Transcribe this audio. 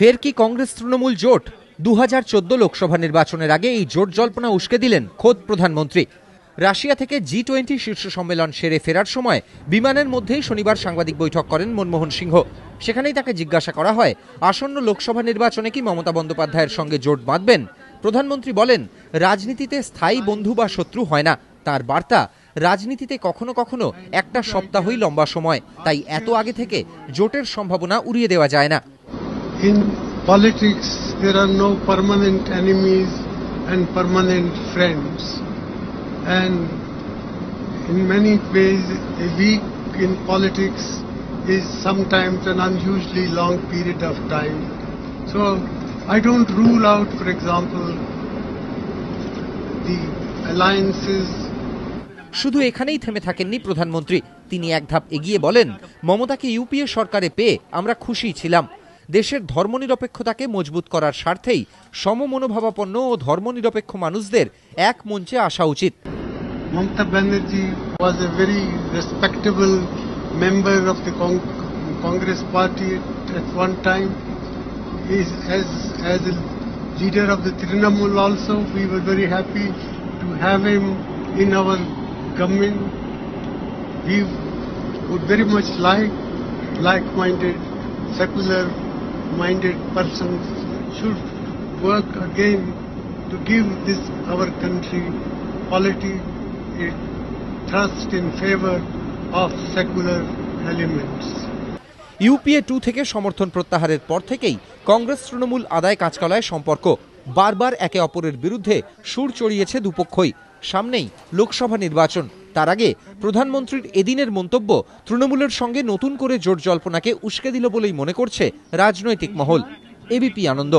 ফের কি কংগ্রেস তৃণমূল জোট? 2014 লোকসভা নির্বাচনের আগে এই জোট জল্পনা উস্কে দিলেন খোদ প্রধানমন্ত্রী। রাশিয়া থেকে G20 শীর্ষ সম্মেলন সেরে ফেরার সময় বিমানের মধ্যেই শনিবার সাংবাদিক বৈঠক করেন মনমোহন সিংহ। সেখানেই তাকে জিজ্ঞাসা করা হয়, আসন্ন লোকসভা নির্বাচনে কি মমতা বন্দ্যোপাধ্যায়ের সঙ্গে জোট বাঁধবেন। প্রধানমন্ত্রী বলেন, রাজনীতিতে স্থায়ী বন্ধু বা শত্রু হয় না। তার বার্তা, রাজনীতিতে কখনো কখনো একটা সপ্তাহই লম্বা সময়, তাই এত আগে থেকে জোটের সম্ভাবনা উড়িয়ে দেওয়া যায় না। In politics, there are no permanent enemies and permanent friends. And in many ways, a week in politics is sometimes an unusually long period of time. So I don't rule out, for example, the alliances. শুধু এখানেই থেমে থাকেননি প্রধানমন্ত্রী। তিনি এক ধাপ এগিয়ে বলেন, মমতাকে ইউপিএ সরকারে পেয়ে আমরা খুশি ছিলাম। দেশের ধর্মনিরপেক্ষতাকে মজবুত করার স্বার্থেই সমমনোভাবাপন্ন ও ধর্মনিরপেক্ষ মানুষদের এক মঞ্চে আসা উচিত। Mamata Banerjee was a very respectable member of the Congress party at one time. As a leader of the Trinamool also, we were very happy to have him in our government. We would very much like-minded, secular-minded persons should work again to give this our country polity a thrust in favor of secular elements. UPA 2 থেকে সমর্থন প্রত্যাহারের পর থেকেই কংগ্রেস তৃণমূল আদায় কাঁচকলায় সম্পর্ক। বারবার একে অপরের বিরুদ্ধে সুর চড়িয়েছে দুপক্ষই। সামনেই লোকসভা নির্বাচন, তার আগে প্রধানমন্ত্রীর এদিনের মন্তব্য তৃণমূলের সঙ্গে নতুন করে জোট জল্পনাকে উস্কে দিল বলেই মনে করছে রাজনৈতিক মহল। এবিপি আনন্দ।